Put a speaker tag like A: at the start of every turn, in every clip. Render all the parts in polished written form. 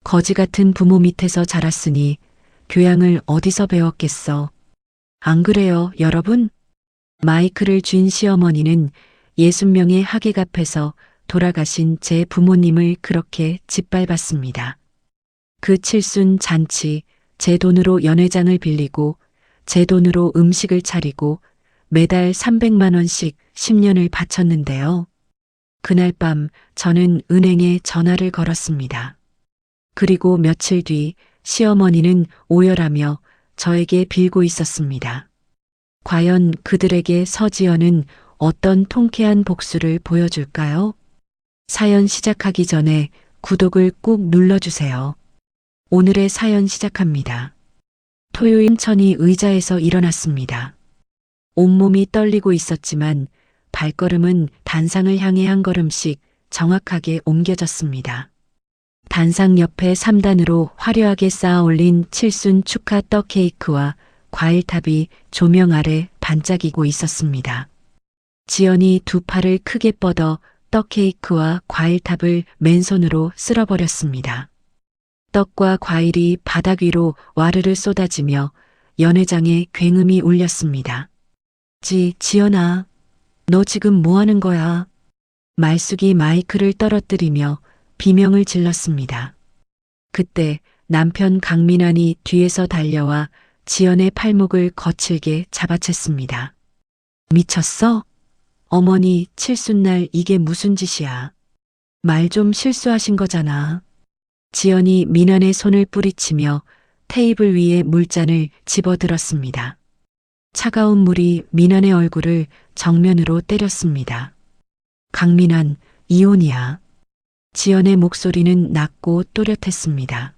A: 거지 같은 부모 밑에서 자랐으니 교양을 어디서 배웠겠어. 안 그래요, 여러분? 마이크를 쥔 시어머니는 60명의 하객 앞에서 돌아가신 제 부모님을 그렇게 짓밟았습니다. 그 칠순 잔치, 제 돈으로 연회장을 빌리고 제 돈으로 음식을 차리고 매달 300만 원씩 10년을 바쳤는데요. 그날 밤 저는 은행에 전화를 걸었습니다. 그리고 며칠 뒤 시어머니는 오열하며 저에게 빌고 있었습니다. 과연 그들에게 서지연은 어떤 통쾌한 복수를 보여줄까요? 사연 시작하기 전에 구독을 꾹 눌러주세요. 오늘의 사연 시작합니다. 토요일 천이 의자에서 일어났습니다. 온몸이 떨리고 있었지만 발걸음은 단상을 향해 한 걸음씩 정확하게 옮겨졌습니다. 단상 옆에 3단으로 화려하게 쌓아 올린 칠순 축하 떡 케이크와 과일탑이 조명 아래 반짝이고 있었습니다. 지연이 두 팔을 크게 뻗어 떡 케이크와 과일탑을 맨손으로 쓸어버렸습니다. 떡과 과일이 바닥 위로 와르르 쏟아지며 연회장에 굉음이 울렸습니다. 지연아, 너 지금 뭐 하는 거야? 말숙이 마이크를 떨어뜨리며 비명을 질렀습니다. 그때 남편 강민환이 뒤에서 달려와 지연의 팔목을 거칠게 잡아챘습니다. 미쳤어? 어머니, 칠순날 이게 무슨 짓이야? 말 좀 실수하신 거잖아. 지연이 민환의 손을 뿌리치며 테이블 위에 물잔을 집어들었습니다. 차가운 물이 민환의 얼굴을 정면으로 때렸습니다. 강민환, 이혼이야. 지연의 목소리는 낮고 또렷했습니다.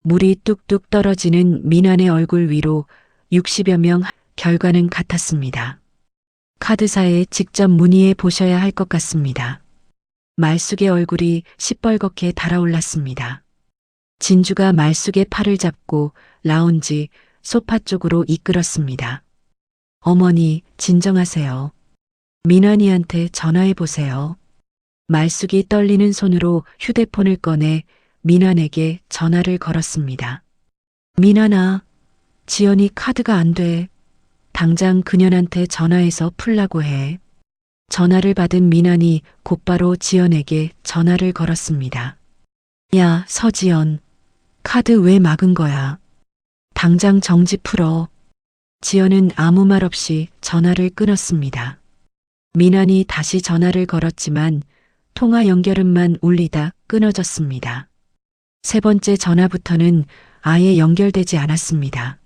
A: 물이 뚝뚝 떨어지는 민환의 얼굴 위로 60여 명 결과는 같았습니다. 카드사에 직접 문의해 보셔야 할 것 같습니다. 말숙의 얼굴이 시뻘겋게 달아올랐습니다. 진주가 말숙의 팔을 잡고 라운지, 소파 쪽으로 이끌었습니다. 어머니, 진정하세요. 민환이한테 전화해 보세요. 말숙이 떨리는 손으로 휴대폰을 꺼내 민환에게 전화를 걸었습니다. 민환아, 지연이 카드가 안 돼. 당장 그년한테 전화해서 풀라고 해. 전화를 받은 민환이 곧바로 지연에게 전화를 걸었습니다. 야, 서지연. 카드 왜 막은 거야? 당장 정지 풀어. 지연은 아무 말 없이 전화를 끊었습니다. 민환이 다시 전화를 걸었지만 통화 연결음만 울리다 끊어졌습니다. 세 번째 전화부터는 아예 연결되지 않았습니다.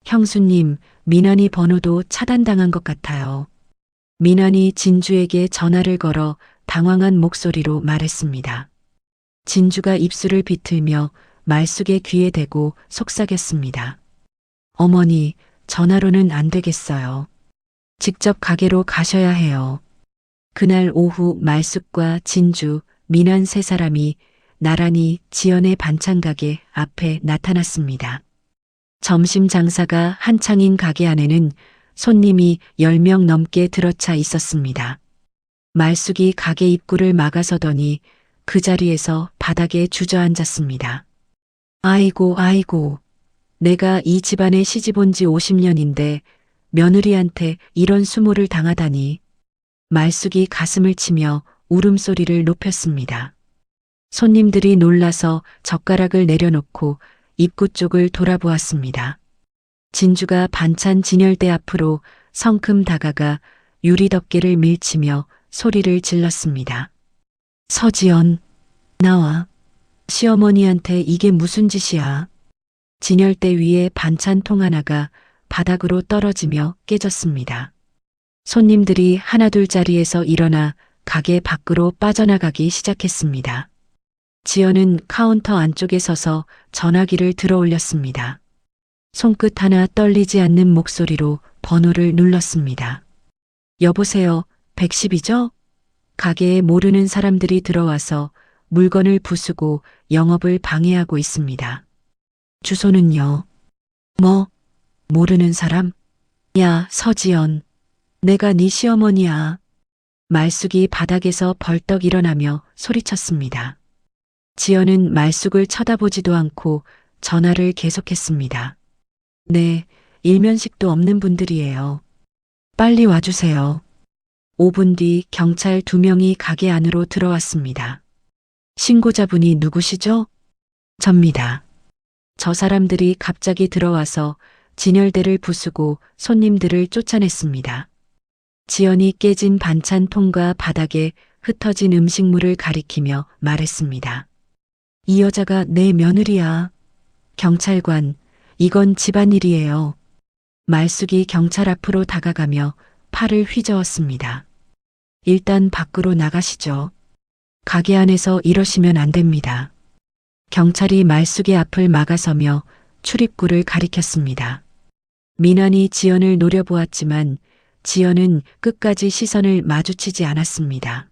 A: 형수님, 민환이 번호도 차단당한 것 같아요. 민환이 진주에게 전화를 걸어 당황한 목소리로 말했습니다. 진주가 입술을 비틀며 말숙의 귀에 대고 속삭였습니다. 어머니, 전화로는 안 되겠어요. 직접 가게로 가셔야 해요. 그날 오후 말숙과 진주, 민환 세 사람이 나란히 지연의 반찬 가게 앞에 나타났습니다. 점심 장사가 한창인 가게 안에는 손님이 10명 넘게 들어차 있었습니다. 말숙이 가게 입구를 막아서더니 그 자리에서 바닥에 주저앉았습니다. 아이고, 아이고. 내가 이 집안에 시집 온 지 50년인데 며느리한테 이런 수모를 당하다니. 말숙이 가슴을 치며 울음소리를 높였습니다. 손님들이 놀라서 젓가락을 내려놓고 입구 쪽을 돌아보았습니다. 진주가 반찬 진열대 앞으로 성큼 다가가 유리 덮개를 밀치며 소리를 질렀습니다. 서지연, 나와. 시어머니한테 이게 무슨 짓이야? 진열대 위에 반찬통 하나가 바닥으로 떨어지며 깨졌습니다. 손님들이 하나둘 자리에서 일어나 가게 밖으로 빠져나가기 시작했습니다. 지연은 카운터 안쪽에 서서 전화기를 들어 올렸습니다. 손끝 하나 떨리지 않는 목소리로 번호를 눌렀습니다. 여보세요, 110이죠? 가게에 모르는 사람들이 들어와서 물건을 부수고 영업을 방해하고 있습니다. 주소는요? 뭐? 모르는 사람? 야, 서지연. 내가 네 시어머니야. 말숙이 바닥에서 벌떡 일어나며 소리쳤습니다. 지연은 말숙을 쳐다보지도 않고 전화를 계속했습니다. 네, 일면식도 없는 분들이에요. 빨리 와주세요. 5분 뒤 경찰 2명이 가게 안으로 들어왔습니다. 신고자분이 누구시죠? 접니다. 저 사람들이 갑자기 들어와서 진열대를 부수고 손님들을 쫓아냈습니다. 지연이 깨진 반찬통과 바닥에 흩어진 음식물을 가리키며 말했습니다. 이 여자가 내 며느리야. 경찰관, 이건 집안일이에요. 말숙이 경찰 앞으로 다가가며 팔을 휘저었습니다. 일단 밖으로 나가시죠. 가게 안에서 이러시면 안 됩니다. 경찰이 말숙의 앞을 막아서며 출입구를 가리켰습니다. 민환이 지연을 노려보았지만 지연은 끝까지 시선을 마주치지 않았습니다.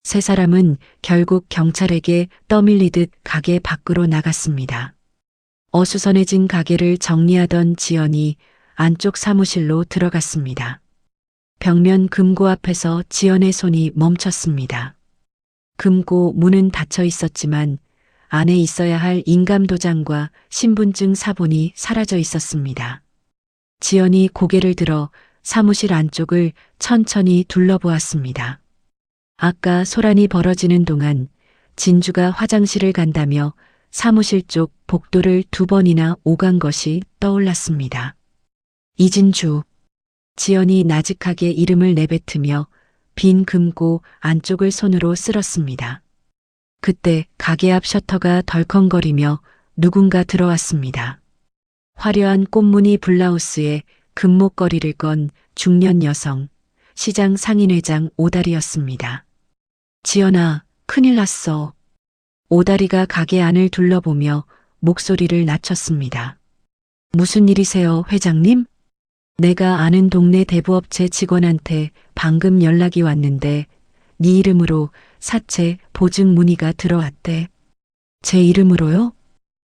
A: 세 사람은 결국 경찰에게 떠밀리듯 가게 밖으로 나갔습니다. 어수선해진 가게를 정리하던 지연이 안쪽 사무실로 들어갔습니다. 벽면 금고 앞에서 지연의 손이 멈췄습니다. 금고 문은 닫혀 있었지만 안에 있어야 할 인감도장과 신분증 사본이 사라져 있었습니다. 지연이 고개를 들어 사무실 안쪽을 천천히 둘러보았습니다. 아까 소란이 벌어지는 동안 진주가 화장실을 간다며 사무실 쪽 복도를 2번이나 오간 것이 떠올랐습니다. 이진주. 지연이 나직하게 이름을 내뱉으며 빈 금고 안쪽을 손으로 쓸었습니다. 그때 가게 앞 셔터가 덜컹거리며 누군가 들어왔습니다. 화려한 꽃무늬 블라우스에 금목걸이를 건 중년 여성, 시장 상인회장 오다리였습니다. 지연아, 큰일 났어. 오다리가 가게 안을 둘러보며 목소리를 낮췄습니다. 무슨 일이세요, 회장님? 내가 아는 동네 대부업체 직원한테 방금 연락이 왔는데 네 이름으로 사채 보증 문의가 들어왔대. 제 이름으로요?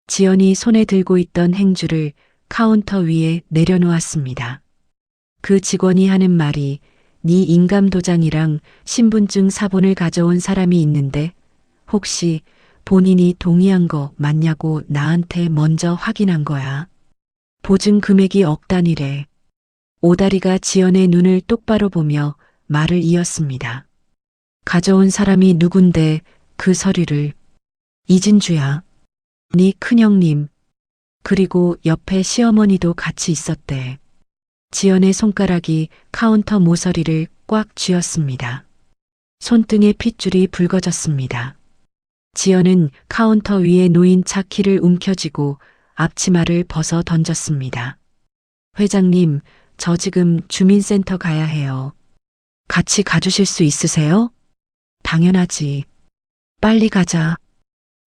A: 지연이 손에 들고 있던 행주를 카운터 위에 내려놓았습니다. 그 직원이 하는 말이 네 인감도장이랑 신분증 사본을 가져온 사람이 있는데 혹시 본인이 동의한 거 맞냐고 나한테 먼저 확인한 거야. 보증 금액이 억 단위래. 오다리가 지연의 눈을 똑바로 보며 말을 이었습니다. 가져온 사람이 누군데 그 서류를. 이진주야. 네 큰형님. 그리고 옆에 시어머니도 같이 있었대. 지연의 손가락이 카운터 모서리를 꽉 쥐었습니다. 손등의 핏줄이 붉어졌습니다. 지연은 카운터 위에 놓인 차 키를 움켜쥐고 앞치마를 벗어 던졌습니다. 회장님, 저 지금 주민센터 가야 해요. 같이 가주실 수 있으세요? 당연하지. 빨리 가자.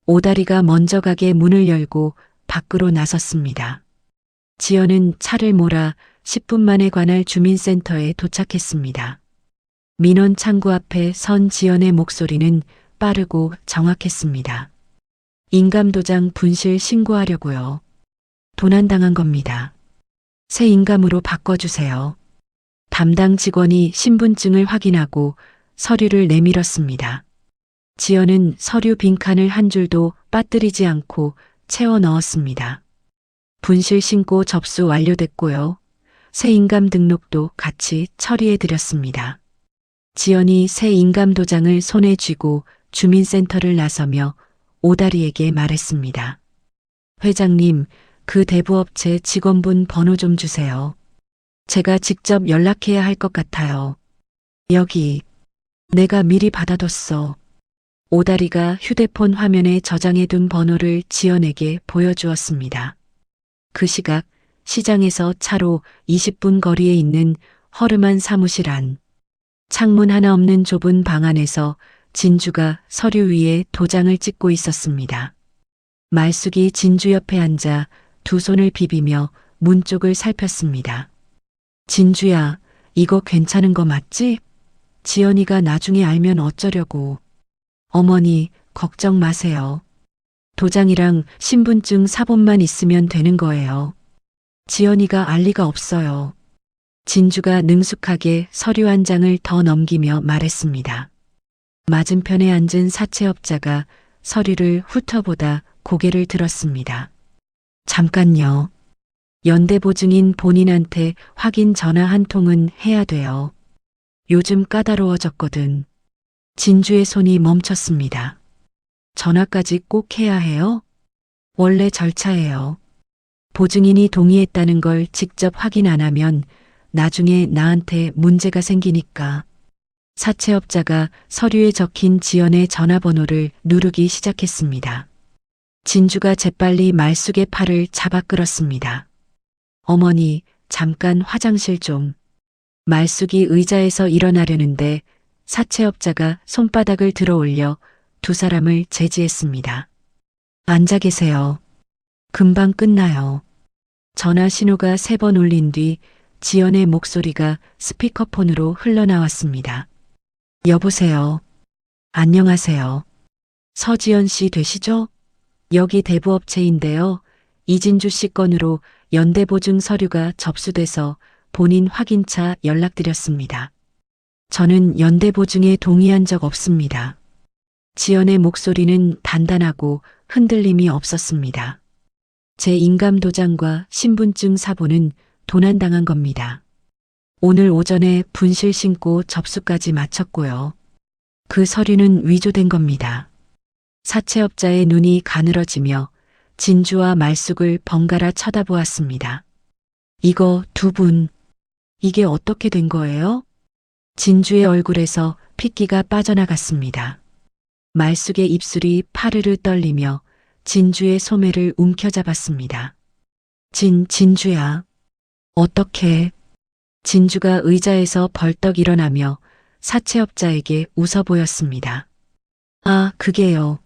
A: 오다리가 먼저 가게 문을 열고 밖으로 나섰습니다. 지연은 차를 몰아 10분 만에 관할 주민센터에 도착했습니다. 민원 창구 앞에 선 지연의 목소리는 빠르고 정확했습니다. 인감도장 분실 신고하려고요. 도난당한 겁니다. 새 인감으로 바꿔주세요. 담당 직원이 신분증을 확인하고 서류를 내밀었습니다. 지연은 서류 빈칸을 한 줄도 빠뜨리지 않고 채워 넣었습니다. 분실 신고 접수 완료됐고요. 새 인감 등록도 같이 처리해 드렸습니다. 지연이 새 인감 도장을 손에 쥐고 주민센터를 나서며 오다리에게 말했습니다. 회장님, 그 대부업체 직원분 번호 좀 주세요. 제가 직접 연락해야 할 것 같아요. 여기. 내가 미리 받아뒀어. 오다리가 휴대폰 화면에 저장해둔 번호를 지연에게 보여주었습니다. 그 시각 시장에서 차로 20분 거리에 있는 허름한 사무실 안. 창문 하나 없는 좁은 방 안에서 진주가 서류 위에 도장을 찍고 있었습니다. 말숙이 진주 옆에 앉아 두 손을 비비며 문 쪽을 살폈습니다. 진주야, 이거 괜찮은 거 맞지? 지연이가 나중에 알면 어쩌려고. 어머니, 걱정 마세요. 도장이랑 신분증 사본만 있으면 되는 거예요. 지연이가 알 리가 없어요. 진주가 능숙하게 서류 한 장을 더 넘기며 말했습니다. 맞은편에 앉은 사채업자가 서류를 훑어보다 고개를 들었습니다. 잠깐요. 연대보증인 본인한테 확인 전화 한 통은 해야 돼요. 요즘 까다로워졌거든. 진주의 손이 멈췄습니다. 전화까지 꼭 해야 해요? 원래 절차예요. 보증인이 동의했다는 걸 직접 확인 안 하면 나중에 나한테 문제가 생기니까. 사채업자가 서류에 적힌 지연의 전화번호를 누르기 시작했습니다. 진주가 재빨리 말숙의 팔을 잡아 끌었습니다. 어머니, 잠깐 화장실 좀. 말숙이 의자에서 일어나려는데 사채업자가 손바닥을 들어 올려 두 사람을 제지했습니다. 앉아 계세요. 금방 끝나요. 전화 신호가 3번 울린 뒤 지연의 목소리가 스피커폰으로 흘러나왔습니다. 여보세요. 안녕하세요. 서지연 씨 되시죠? 여기 대부업체인데요. 이진주 씨 건으로 연대보증 서류가 접수돼서 본인 확인차 연락드렸습니다. 저는 연대보증에 동의한 적 없습니다. 지연의 목소리는 단단하고 흔들림이 없었습니다. 제 인감도장과 신분증 사본은 도난당한 겁니다. 오늘 오전에 분실 신고 접수까지 마쳤고요. 그 서류는 위조된 겁니다. 사채업자의 눈이 가늘어지며 진주와 말숙을 번갈아 쳐다보았습니다. 이거 두 분, 이게 어떻게 된 거예요? 진주의 얼굴에서 핏기가 빠져나갔습니다. 말숙의 입술이 파르르 떨리며 진주의 소매를 움켜잡았습니다. 진주야. 어떻게? 진주가 의자에서 벌떡 일어나며 사채업자에게 웃어 보였습니다. 아, 그게요.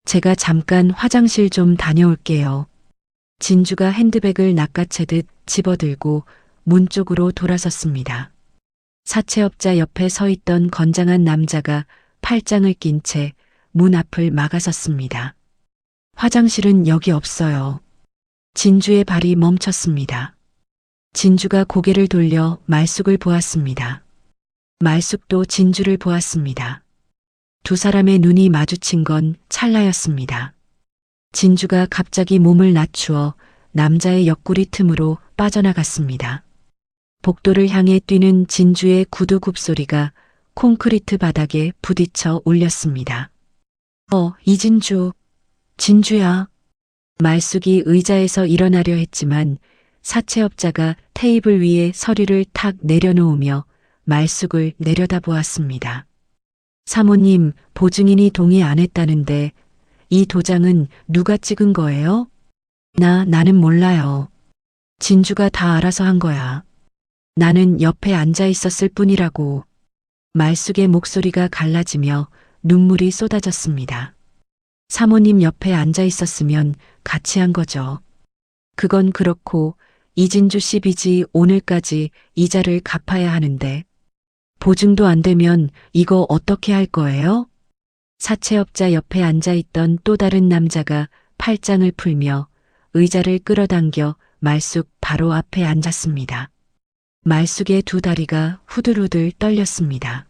A: 제가 잠깐 화장실 좀 다녀올게요. 진주가 핸드백을 낚아채듯 집어들고 문 쪽으로 돌아섰습니다. 사채업자 옆에 서 있던 건장한 남자가 팔짱을 낀 채 문 앞을 막아섰습니다. 화장실은 여기 없어요. 진주의 발이 멈췄습니다. 진주가 고개를 돌려 말숙을 보았습니다. 말숙도 진주를 보았습니다. 두 사람의 눈이 마주친 건 찰나였습니다. 진주가 갑자기 몸을 낮추어 남자의 옆구리 틈으로 빠져나갔습니다. 복도를 향해 뛰는 진주의 구두 굽소리가 콘크리트 바닥에 부딪혀 울렸습니다. 이진주. 진주야. 말숙이 의자에서 일어나려 했지만 사채업자가 테이블 위에 서류를 탁 내려놓으며 말숙을 내려다보았습니다. 사모님, 보증인이 동의 안 했다는데 이 도장은 누가 찍은 거예요? 나는 몰라요. 진주가 다 알아서 한 거야. 나는 옆에 앉아 있었을 뿐이라고. 말숙의 목소리가 갈라지며 눈물이 쏟아졌습니다. 사모님 옆에 앉아 있었으면 같이 한 거죠. 그건 그렇고 이진주 씨 빚이 오늘까지 이자를 갚아야 하는데 보증도 안 되면 이거 어떻게 할 거예요? 사채업자 옆에 앉아있던 또 다른 남자가 팔짱을 풀며 의자를 끌어당겨 말숙 바로 앞에 앉았습니다. 말숙의 두 다리가 후들후들 떨렸습니다.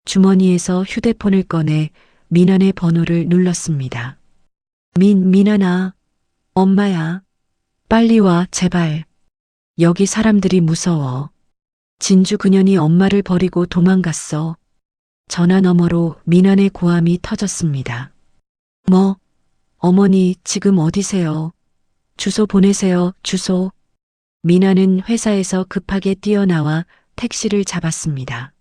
A: 주머니에서 휴대폰을 꺼내 민환의 번호를 눌렀습니다. 민환아, 엄마야. 빨리 와, 제발. 여기 사람들이 무서워. 진주 그년이 엄마를 버리고 도망갔어. 전화 너머로 민환의 고함이 터졌습니다. 어머니 지금 어디세요? 주소 보내세요, 주소. 민환은 회사에서 급하게 뛰어나와 택시를 잡았습니다.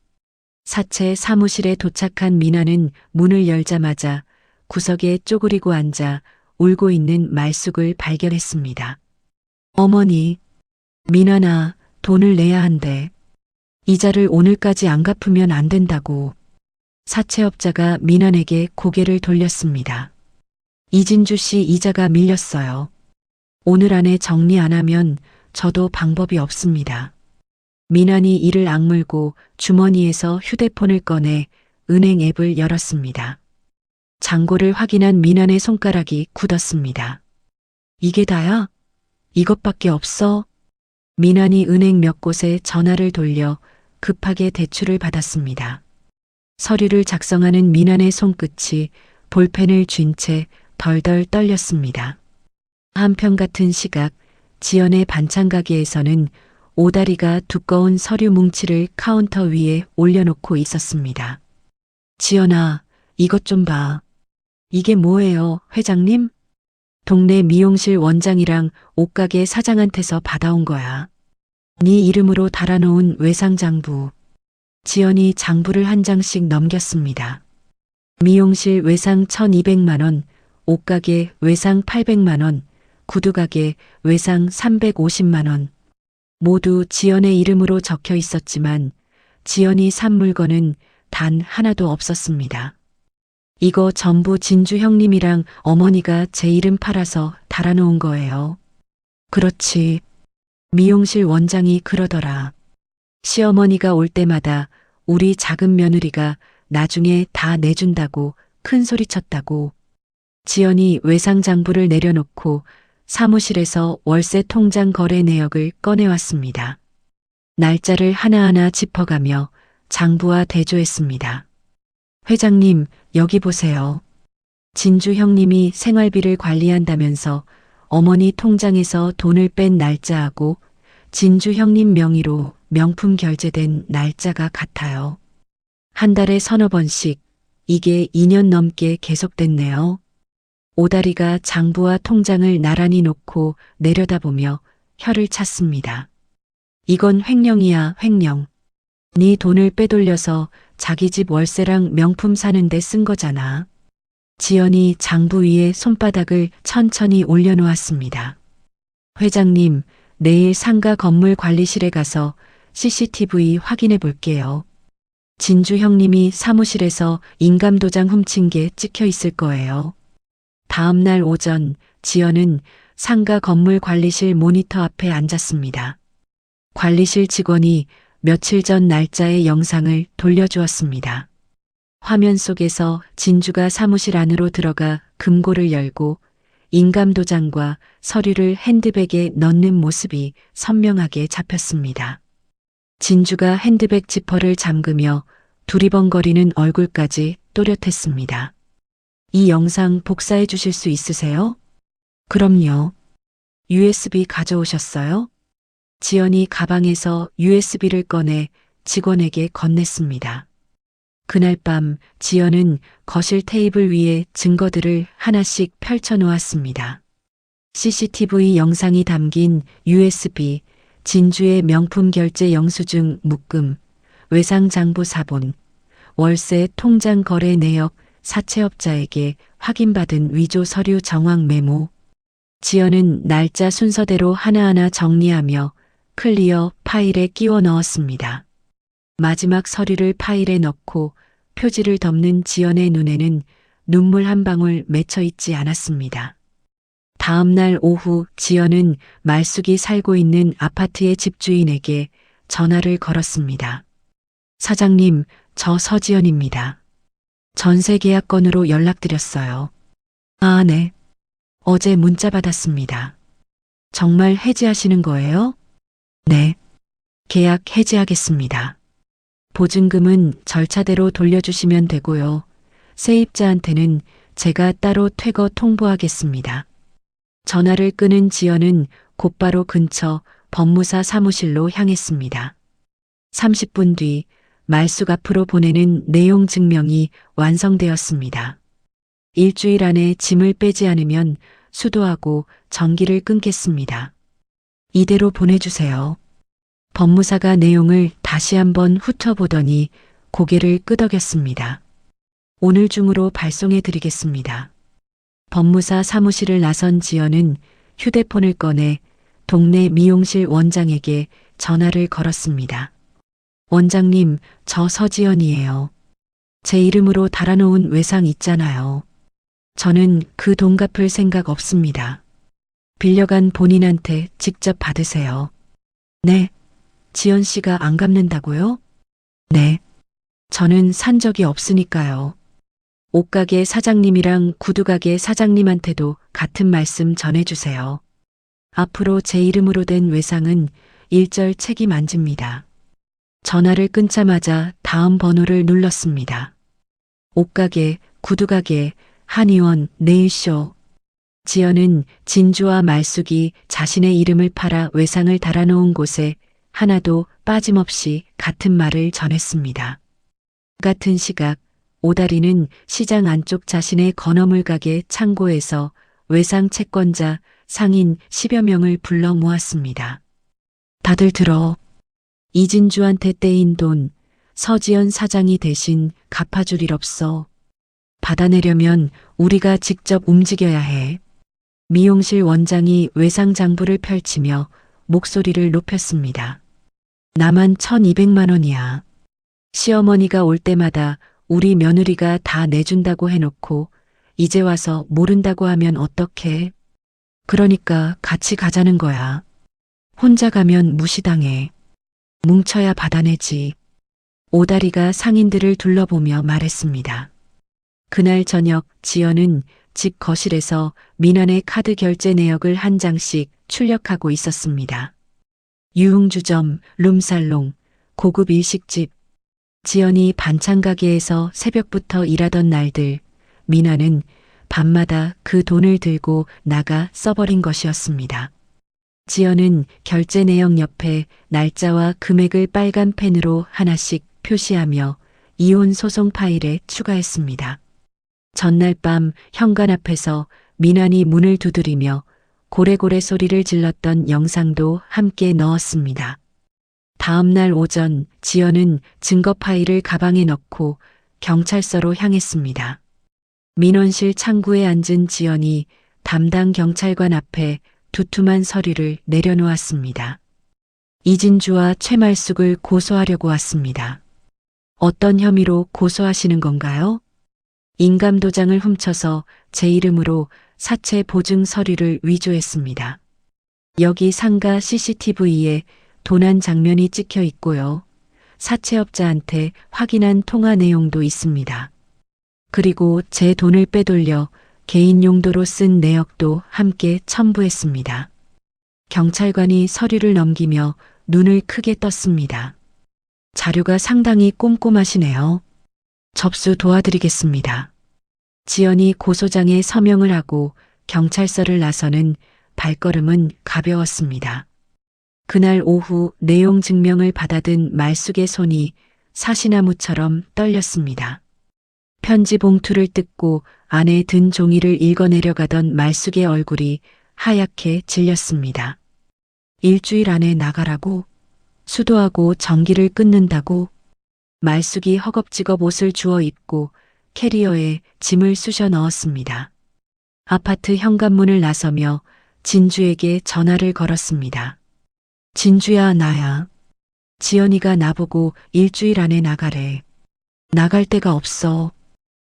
A: 사채 사무실에 도착한 민환은 문을 열자마자 구석에 쪼그리고 앉아 울고 있는 말숙을 발견했습니다. 어머니, 민환아, 돈을 내야 한대. 이자를 오늘까지 안 갚으면 안 된다고. 사채업자가 민환에게 고개를 돌렸습니다. 이진주 씨 이자가 밀렸어요. 오늘 안에 정리 안 하면 저도 방법이 없습니다. 민환이 이를 악물고 주머니에서 휴대폰을 꺼내 은행 앱을 열었습니다. 잔고를 확인한 민환의 손가락이 굳었습니다. 이게 다야? 이것밖에 없어? 민환이 은행 몇 곳에 전화를 돌려 급하게 대출을 받았습니다. 서류를 작성하는 민환의 손끝이 볼펜을 쥔 채 덜덜 떨렸습니다. 한편 같은 시각 지연의 반찬 가게에서는 오다리가 두꺼운 서류 뭉치를 카운터 위에 올려놓고 있었습니다. 지연아, 이것 좀 봐. 이게 뭐예요, 회장님? 동네 미용실 원장이랑 옷가게 사장한테서 받아온 거야. 네 이름으로 달아놓은 외상장부. 지연이 장부를 한 장씩 넘겼습니다. 미용실 외상 1,200만 원, 옷가게 외상 800만 원, 구두가게 외상 350만 원. 모두 지연의 이름으로 적혀 있었지만 지연이 산 물건은 단 하나도 없었습니다. 이거 전부 진주 형님이랑 어머니가 제 이름 팔아서 달아놓은 거예요. 그렇지. 미용실 원장이 그러더라. 시어머니가 올 때마다 우리 작은 며느리가 나중에 다 내준다고 큰 소리 쳤다고. 지연이 외상장부를 내려놓고 사무실에서 월세 통장 거래 내역을 꺼내왔습니다. 날짜를 하나하나 짚어가며 장부와 대조했습니다. 회장님, 여기 보세요. 진주 형님이 생활비를 관리한다면서 어머니 통장에서 돈을 뺀 날짜하고 진주 형님 명의로 명품 결제된 날짜가 같아요. 한 달에 서너 번씩, 이게 2년 넘게 계속됐네요. 오다리가 장부와 통장을 나란히 놓고 내려다보며 혀를 찼습니다. 이건 횡령이야, 횡령. 네 돈을 빼돌려서 자기 집 월세랑 명품 사는데 쓴 거잖아. 지연이 장부 위에 손바닥을 천천히 올려놓았습니다. 회장님, 내일 상가 건물 관리실에 가서 CCTV 확인해 볼게요. 진주 형님이 사무실에서 인감도장 훔친 게 찍혀 있을 거예요. 다음 날 오전 지연은 상가 건물 관리실 모니터 앞에 앉았습니다. 관리실 직원이 며칠 전 날짜의 영상을 돌려주었습니다. 화면 속에서 진주가 사무실 안으로 들어가 금고를 열고 인감도장과 서류를 핸드백에 넣는 모습이 선명하게 잡혔습니다. 진주가 핸드백 지퍼를 잠그며 두리번거리는 얼굴까지 또렷했습니다. 이 영상 복사해 주실 수 있으세요? 그럼요. USB 가져오셨어요? 지연이 가방에서 USB를 꺼내 직원에게 건넸습니다. 그날 밤 지연은 거실 테이블 위에 증거들을 하나씩 펼쳐 놓았습니다. CCTV 영상이 담긴 USB, 진주의 명품 결제 영수증 묶음, 외상장부 사본, 월세 통장 거래 내역, 사채업자에게 확인받은 위조 서류 정황 메모. 지연은 날짜 순서대로 하나하나 정리하며 클리어 파일에 끼워 넣었습니다. 마지막 서류를 파일에 넣고 표지를 덮는 지연의 눈에는 눈물 한 방울 맺혀 있지 않았습니다. 다음 날 오후 지연은 말숙이 살고 있는 아파트의 집주인에게 전화를 걸었습니다. 사장님, 저 서지연입니다. 전세 계약건으로 연락드렸어요. 아, 네. 어제 문자 받았습니다. 정말 해지하시는 거예요? 네. 계약 해지하겠습니다. 보증금은 절차대로 돌려주시면 되고요. 세입자한테는 제가 따로 퇴거 통보하겠습니다. 전화를 끊은 지연은 곧바로 근처 법무사 사무실로 향했습니다. 30분 뒤 말숙 앞으로 보내는 내용 증명이 완성되었습니다. 일주일 안에 짐을 빼지 않으면 수도하고 전기를 끊겠습니다. 이대로 보내주세요. 법무사가 내용을 다시 한번 훑어보더니 고개를 끄덕였습니다. 오늘 중으로 발송해 드리겠습니다. 법무사 사무실을 나선 지연은 휴대폰을 꺼내 동네 미용실 원장에게 전화를 걸었습니다. 원장님, 저 서지연이에요. 제 이름으로 달아놓은 외상 있잖아요. 저는 그 돈 갚을 생각 없습니다. 빌려간 본인한테 직접 받으세요. 네. 지연 씨가 안 갚는다고요? 네. 저는 산 적이 없으니까요. 옷가게 사장님이랑 구두가게 사장님한테도 같은 말씀 전해주세요. 앞으로 제 이름으로 된 외상은 일절 책임 안 집니다. 전화를 끊자마자 다음 번호를 눌렀습니다. 옷가게, 구두가게, 한의원 네일쇼. 지연은 진주와 말숙이 자신의 이름을 팔아 외상을 달아놓은 곳에 하나도 빠짐없이 같은 말을 전했습니다. 같은 시각 오다리는 시장 안쪽 자신의 건어물 가게 창고에서 외상 채권자 상인 10여 명을 불러 모았습니다. 다들 들어. 이진주한테 떼인 돈 서지연 사장이 대신 갚아줄 일 없어. 받아내려면 우리가 직접 움직여야 해. 미용실 원장이 외상 장부를 펼치며 목소리를 높였습니다. 나만 1,200만 원이야. 시어머니가 올 때마다 우리 며느리가 다 내준다고 해놓고 이제 와서 모른다고 하면 어떡해? 그러니까 같이 가자는 거야. 혼자 가면 무시당해. 뭉쳐야 받아내지. 오다리가 상인들을 둘러보며 말했습니다. 그날 저녁 지연은 집 거실에서 민환의 카드 결제 내역을 한 장씩 출력하고 있었습니다. 유흥주점, 룸살롱, 고급 일식집. 지연이 반찬 가게에서 새벽부터 일하던 날들, 민환은 밤마다 그 돈을 들고 나가 써버린 것이었습니다. 지연은 결제 내역 옆에 날짜와 금액을 빨간 펜으로 하나씩 표시하며 이혼 소송 파일에 추가했습니다. 전날 밤 현관 앞에서 민환이 문을 두드리며 고래고래 소리를 질렀던 영상도 함께 넣었습니다. 다음 날 오전 지연은 증거 파일을 가방에 넣고 경찰서로 향했습니다. 민원실 창구에 앉은 지연이 담당 경찰관 앞에 두툼한 서류를 내려놓았습니다. 이진주와 최말숙을 고소하려고 왔습니다. 어떤 혐의로 고소하시는 건가요? 인감도장을 훔쳐서 제 이름으로 사채 보증 서류를 위조했습니다. 여기 상가 CCTV에 도난 장면이 찍혀 있고요. 사채업자한테 확인한 통화 내용도 있습니다. 그리고 제 돈을 빼돌려 개인 용도로 쓴 내역도 함께 첨부했습니다. 경찰관이 서류를 넘기며 눈을 크게 떴습니다. 자료가 상당히 꼼꼼하시네요. 접수 도와드리겠습니다. 지연이 고소장에 서명을 하고 경찰서를 나서는 발걸음은 가벼웠습니다. 그날 오후 내용 증명을 받아든 말숙의 손이 사시나무처럼 떨렸습니다. 편지 봉투를 뜯고 안에 든 종이를 읽어내려가던 말숙의 얼굴이 하얗게 질렸습니다. 일주일 안에 나가라고? 수도하고 전기를 끊는다고? 말숙이 허겁지겁 옷을 주워 입고 캐리어에 짐을 쑤셔 넣었습니다. 아파트 현관문을 나서며 진주에게 전화를 걸었습니다. 진주야, 나야. 지연이가 나보고 일주일 안에 나가래. 나갈 데가 없어.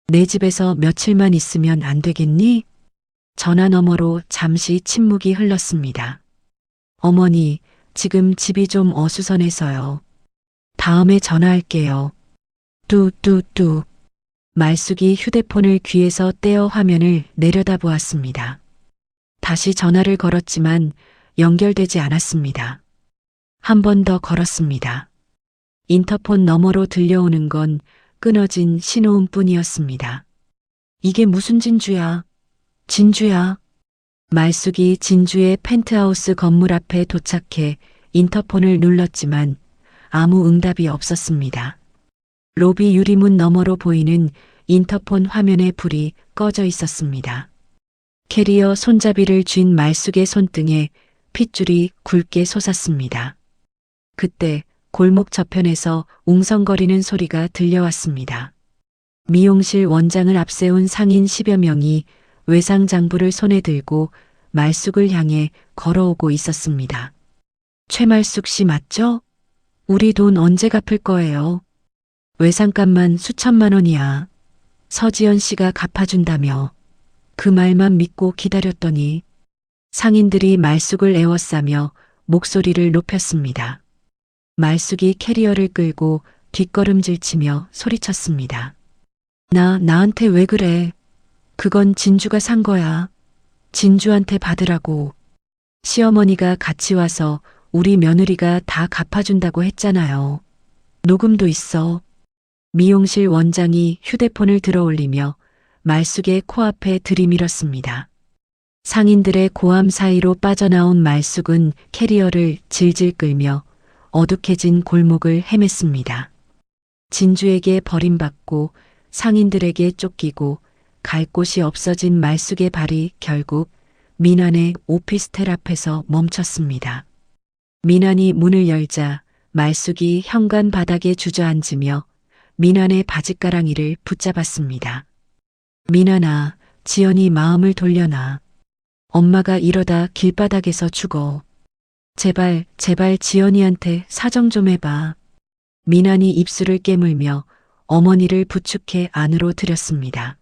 A: 내 집에서 며칠만 있으면 안 되겠니? 전화 너머로 잠시 침묵이 흘렀습니다. 어머니, 지금 집이 좀 어수선해서요. 다음에 전화할게요. 뚜뚜뚜. 말숙이 휴대폰을 귀에서 떼어 화면을 내려다보았습니다. 다시 전화를 걸었지만 연결되지 않았습니다. 한 번 더 걸었습니다. 인터폰 너머로 들려오는 건 끊어진 신호음뿐이었습니다. 이게 무슨 진주야? 진주야. 말숙이 진주의 펜트하우스 건물 앞에 도착해 인터폰을 눌렀지만 아무 응답이 없었습니다. 로비 유리문 너머로 보이는 인터폰 화면에 불이 꺼져 있었습니다. 캐리어 손잡이를 쥔 말숙의 손등에 핏줄이 굵게 솟았습니다. 그때 골목 저편에서 웅성거리는 소리가 들려왔습니다. 미용실 원장을 앞세운 상인 10여 명이 외상 장부를 손에 들고 말숙을 향해 걸어오고 있었습니다. 최말숙 씨 맞죠? 우리 돈 언제 갚을 거예요? 외상값만 수천만 원이야. 서지연 씨가 갚아준다며. 그 말만 믿고 기다렸더니 상인들이 말숙을 에워싸며 목소리를 높였습니다. 말숙이 캐리어를 끌고 뒷걸음질치며 소리쳤습니다. 나한테 왜 그래? 그건 진주가 산 거야. 진주한테 받으라고. 시어머니가 같이 와서 우리 며느리가 다 갚아준다고 했잖아요. 녹음도 있어. 미용실 원장이 휴대폰을 들어 올리며 말숙의 코앞에 들이밀었습니다. 상인들의 고함 사이로 빠져나온 말숙은 캐리어를 질질 끌며 어둑해진 골목을 헤맸습니다. 진주에게 버림받고 상인들에게 쫓기고 갈 곳이 없어진 말숙의 발이 결국 민환의 오피스텔 앞에서 멈췄습니다. 민환이 문을 열자 말숙이 현관 바닥에 주저앉으며 민환의 바짓가랑이를 붙잡았습니다. 민환아, 지연이 마음을 돌려놔. 엄마가 이러다 길바닥에서 죽어. 제발, 제발 지연이한테 사정 좀 해봐. 민환이 입술을 깨물며 어머니를 부축해 안으로 들였습니다.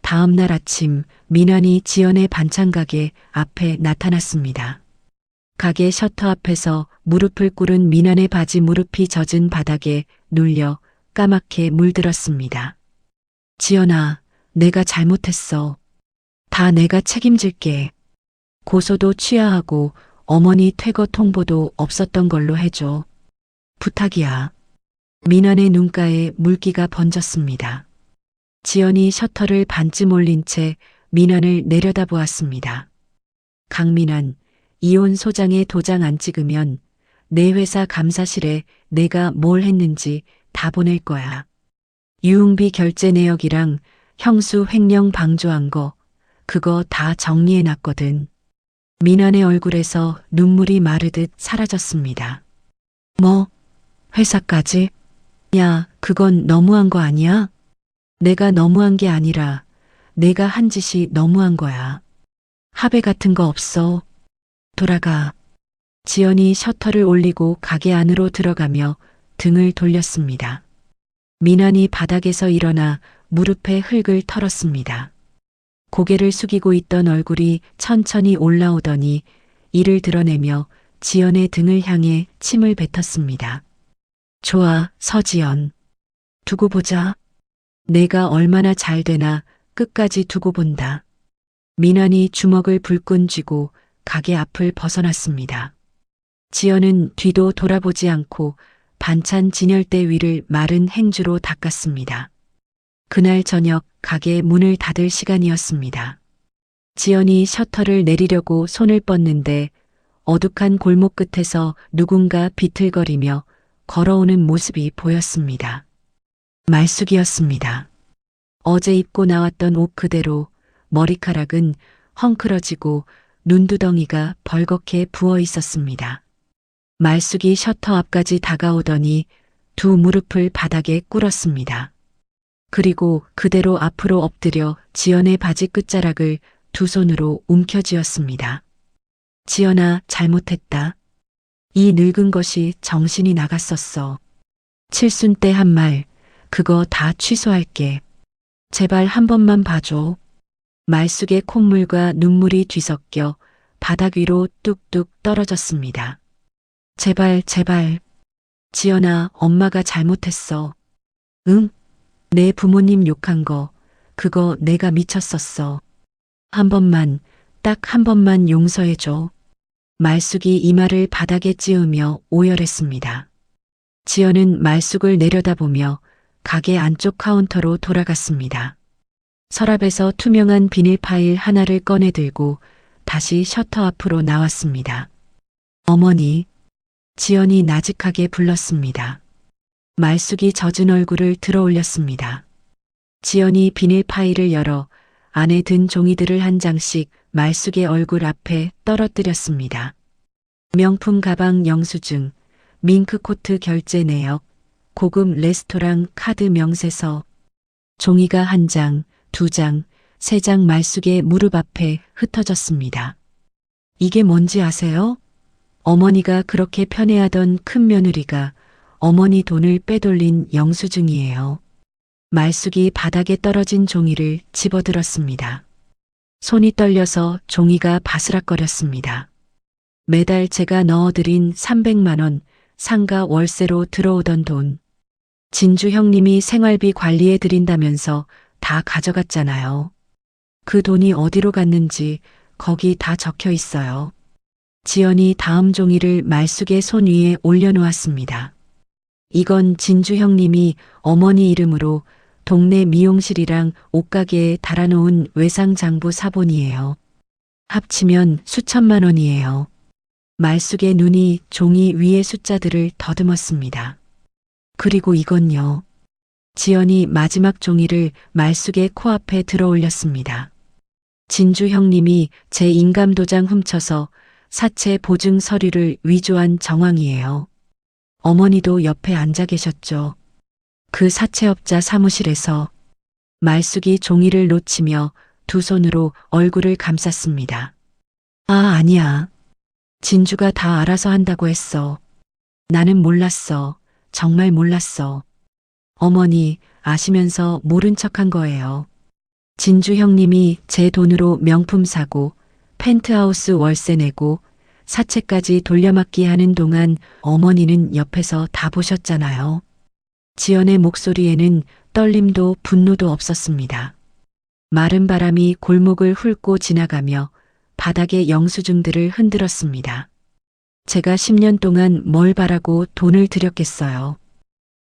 A: 다음 날 아침 민환이 지연의 반찬 가게 앞에 나타났습니다. 가게 셔터 앞에서 무릎을 꿇은 민환의 바지 무릎이 젖은 바닥에 눌려 까맣게 물들었습니다. 지연아, 내가 잘못했어. 다 내가 책임질게. 고소도 취하하고 어머니 퇴거 통보도 없었던 걸로 해줘. 부탁이야. 민환의 눈가에 물기가 번졌습니다. 지연이 셔터를 반쯤 올린 채 민환을 내려다보았습니다. 강민환, 이혼 소장에 도장 안 찍으면 내 회사 감사실에 내가 뭘 했는지 다 보낼 거야. 유흥비 결제 내역이랑 형수 횡령 방조한 거 그거 다 정리해 놨거든. 민환의 얼굴에서 눈물이 마르듯 사라졌습니다. 뭐? 회사까지? 야, 그건 너무한 거 아니야? 내가 너무한 게 아니라 내가 한 짓이 너무한 거야. 합의 같은 거 없어. 돌아가. 지연이 셔터를 올리고 가게 안으로 들어가며 등을 돌렸습니다. 민환이 바닥에서 일어나 무릎에 흙을 털었습니다. 고개를 숙이고 있던 얼굴이 천천히 올라오더니 이를 드러내며 지연의 등을 향해 침을 뱉었습니다. 좋아, 서지연. 두고 보자. 내가 얼마나 잘 되나 끝까지 두고 본다. 민환이 주먹을 불끈 쥐고 가게 앞을 벗어났습니다. 지연은 뒤도 돌아보지 않고 반찬 진열대 위를 마른 행주로 닦았습니다. 그날 저녁 가게 문을 닫을 시간이었습니다. 지연이 셔터를 내리려고 손을 뻗는데 어둑한 골목 끝에서 누군가 비틀거리며 걸어오는 모습이 보였습니다. 말숙이었습니다. 어제 입고 나왔던 옷 그대로 머리카락은 헝클어지고 눈두덩이가 벌겋게 부어 있었습니다. 말숙이 셔터 앞까지 다가오더니 두 무릎을 바닥에 꿇었습니다. 그리고 그대로 앞으로 엎드려 지연의 바지 끝자락을 두 손으로 움켜쥐었습니다. 지연아, 잘못했다. 이 늙은 것이 정신이 나갔었어. 칠순 때 한 말, 그거 다 취소할게. 제발 한 번만 봐줘. 말숙의 콧물과 눈물이 뒤섞여 바닥 위로 뚝뚝 떨어졌습니다. 제발, 제발. 지연아, 엄마가 잘못했어. 응? 내 부모님 욕한 거, 그거 내가 미쳤었어. 한 번만, 딱 한 번만 용서해줘. 말숙이 이마를 바닥에 찌우며 오열했습니다. 지연은 말숙을 내려다보며 가게 안쪽 카운터로 돌아갔습니다. 서랍에서 투명한 비닐 파일 하나를 꺼내 들고 다시 셔터 앞으로 나왔습니다. 어머니, 지연이 나직하게 불렀습니다. 말숙이 젖은 얼굴을 들어 올렸습니다. 지연이 비닐 파일을 열어 안에 든 종이들을 한 장씩 말숙의 얼굴 앞에 떨어뜨렸습니다. 명품 가방 영수증, 밍크 코트 결제 내역, 고급 레스토랑 카드 명세서, 종이가 한 장, 두 장, 세 장 말숙의 무릎 앞에 흩어졌습니다. 이게 뭔지 아세요? 어머니가 그렇게 편애하던 큰 며느리가 어머니 돈을 빼돌린 영수증이에요. 말숙이 바닥에 떨어진 종이를 집어들었습니다. 손이 떨려서 종이가 바스락거렸습니다. 매달 제가 넣어드린 300만 원 상가 월세로 들어오던 돈. 진주 형님이 생활비 관리해 드린다면서 다 가져갔잖아요. 그 돈이 어디로 갔는지 거기 다 적혀 있어요. 지연이 다음 종이를 말숙의 손 위에 올려놓았습니다. 이건 진주 형님이 어머니 이름으로 동네 미용실이랑 옷가게에 달아놓은 외상장부 사본이에요. 합치면 수천만 원이에요. 말숙의 눈이 종이 위의 숫자들을 더듬었습니다. 그리고 이건요. 지연이 마지막 종이를 말숙의 코앞에 들어올렸습니다. 진주 형님이 제 인감도장 훔쳐서 사채 보증 서류를 위조한 정황이에요. 어머니도 옆에 앉아 계셨죠. 그 사채업자 사무실에서 말숙이 종이를 놓치며 두 손으로 얼굴을 감쌌습니다. 아, 아니야. 진주가 다 알아서 한다고 했어. 나는 몰랐어. 정말 몰랐어. 어머니, 아시면서 모른 척한 거예요. 진주 형님이 제 돈으로 명품 사고 펜트하우스 월세 내고 사채까지 돌려막기 하는 동안 어머니는 옆에서 다 보셨잖아요. 지연의 목소리에는 떨림도 분노도 없었습니다. 마른 바람이 골목을 훑고 지나가며 바닥의 영수증들을 흔들었습니다. 제가 10년 동안 뭘 바라고 돈을 들였겠어요.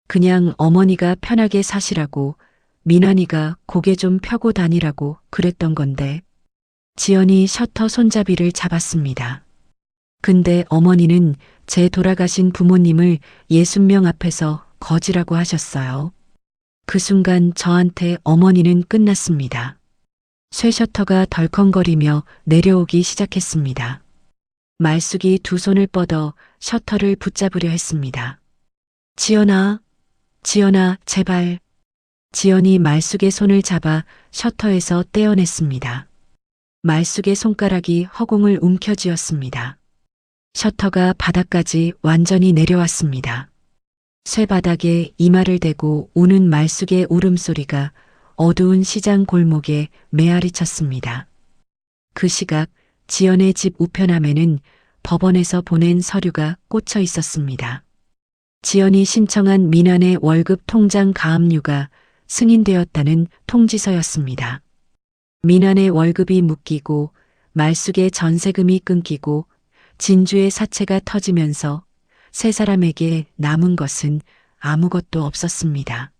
A: 그냥 어머니가 편하게 사시라고, 민환이가 고개 좀 펴고 다니라고 그랬던 건데. 지연이 셔터 손잡이를 잡았습니다. 근데 어머니는 제 돌아가신 부모님을 60명 앞에서 거지라고 하셨어요. 그 순간 저한테 어머니는 끝났습니다. 쇠셔터가 덜컹거리며 내려오기 시작했습니다. 말숙이 두 손을 뻗어 셔터를 붙잡으려 했습니다. 지연아, 지연아, 제발. 지연이 말숙의 손을 잡아 셔터에서 떼어냈습니다. 말숙의 손가락이 허공을 움켜쥐었습니다. 셔터가 바닥까지 완전히 내려왔습니다. 쇠바닥에 이마를 대고 우는 말숙의 울음소리가 어두운 시장 골목에 메아리 쳤습니다. 그 시각 지연의 집 우편함에는 법원에서 보낸 서류가 꽂혀 있었습니다. 지연이 신청한 민환의 월급 통장 가압류가 승인되었다는 통지서였습니다. 민환의 월급이 묶이고 말숙의 전세금이 끊기고 진주의 사채가 터지면서 세 사람에게 남은 것은 아무것도 없었습니다.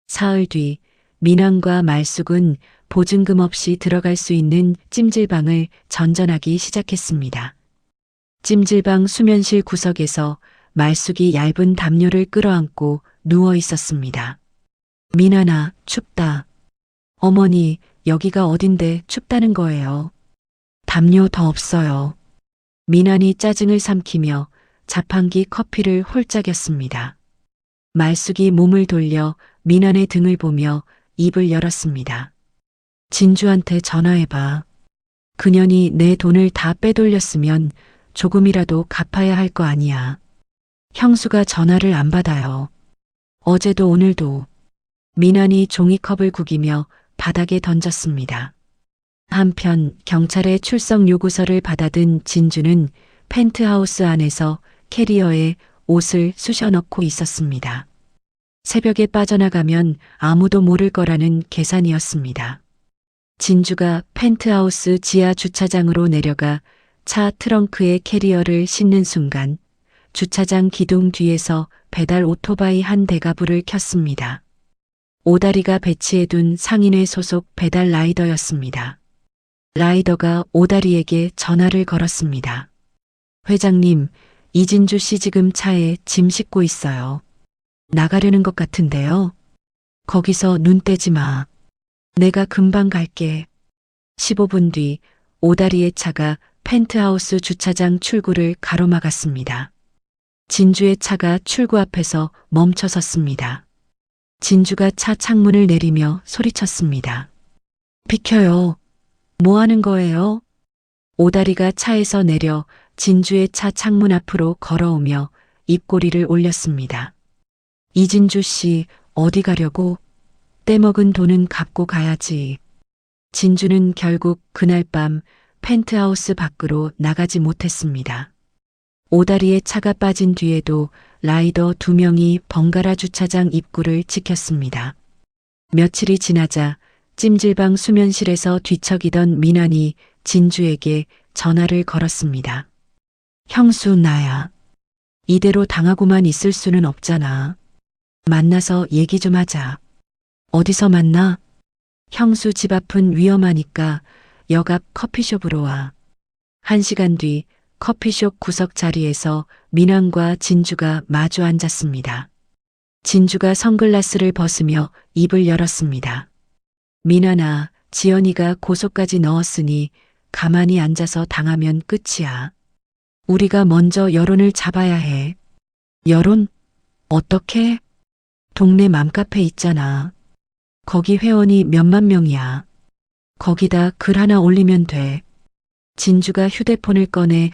A: 사흘 뒤 민환과 말숙은 보증금 없이 들어갈 수 있는 찜질방을 전전하기 시작했습니다. 찜질방 수면실 구석에서 말숙이 얇은 담요를 끌어안고 누워 있었습니다. 민환아, 춥다. 어머니, 여기가 어딘데 춥다는 거예요. 담요 더 없어요. 민환이 짜증을 삼키며 자판기 커피를 홀짝였습니다. 말숙이 몸을 돌려 민환의 등을 보며 입을 열었습니다. 진주한테 전화해봐. 그년이 내 돈을 다 빼돌렸으면 조금이라도 갚아야 할 거 아니야. 형수가 전화를 안 받아요. 어제도 오늘도. 민환이 종이컵을 구기며 바닥에 던졌습니다. 한편 경찰의 출석 요구서를 받아든 진주는 펜트하우스 안에서 캐리어에 옷을 쑤셔 넣고 있었습니다. 새벽에 빠져나가면 아무도 모를 거라는 계산이었습니다. 진주가 펜트하우스 지하 주차장으로 내려가 차 트렁크에 캐리어를 싣는 순간 주차장 기둥 뒤에서 배달 오토바이 한 대가 불을 켰습니다. 오다리가 배치해둔 상인회 소속 배달 라이더였습니다. 라이더가 오다리에게 전화를 걸었습니다. 회장님, 이진주 씨 지금 차에 짐 싣고 있어요. 나가려는 것 같은데요. 거기서 눈 떼지 마. 내가 금방 갈게. 15분 뒤 오다리의 차가 펜트하우스 주차장 출구를 가로막았습니다. 진주의 차가 출구 앞에서 멈춰 섰습니다. 진주가 차 창문을 내리며 소리쳤습니다. 비켜요. 뭐 하는 거예요? 오다리가 차에서 내려 진주의 차 창문 앞으로 걸어오며 입꼬리를 올렸습니다. 이진주 씨, 어디 가려고? 떼먹은 돈은 갚고 가야지. 진주는 결국 그날 밤 펜트하우스 밖으로 나가지 못했습니다. 오다리의 차가 빠진 뒤에도 라이더 2명이 번갈아 주차장 입구를 지켰습니다. 며칠이 지나자 찜질방 수면실에서 뒤척이던 민환이 진주에게 전화를 걸었습니다. 형수, 나야. 이대로 당하고만 있을 수는 없잖아. 만나서 얘기 좀 하자. 어디서 만나? 형수 집 앞은 위험하니까 역 앞 커피숍으로 와. 1시간 뒤 커피숍 구석 자리에서 민환과 진주가 마주 앉았습니다. 진주가 선글라스를 벗으며 입을 열었습니다. 민환아, 지연이가 고소까지 넣었으니 가만히 앉아서 당하면 끝이야. 우리가 먼저 여론을 잡아야 해. 여론? 어떻게? 동네 맘카페 있잖아. 거기 회원이 몇만 명이야. 거기다 글 하나 올리면 돼. 진주가 휴대폰을 꺼내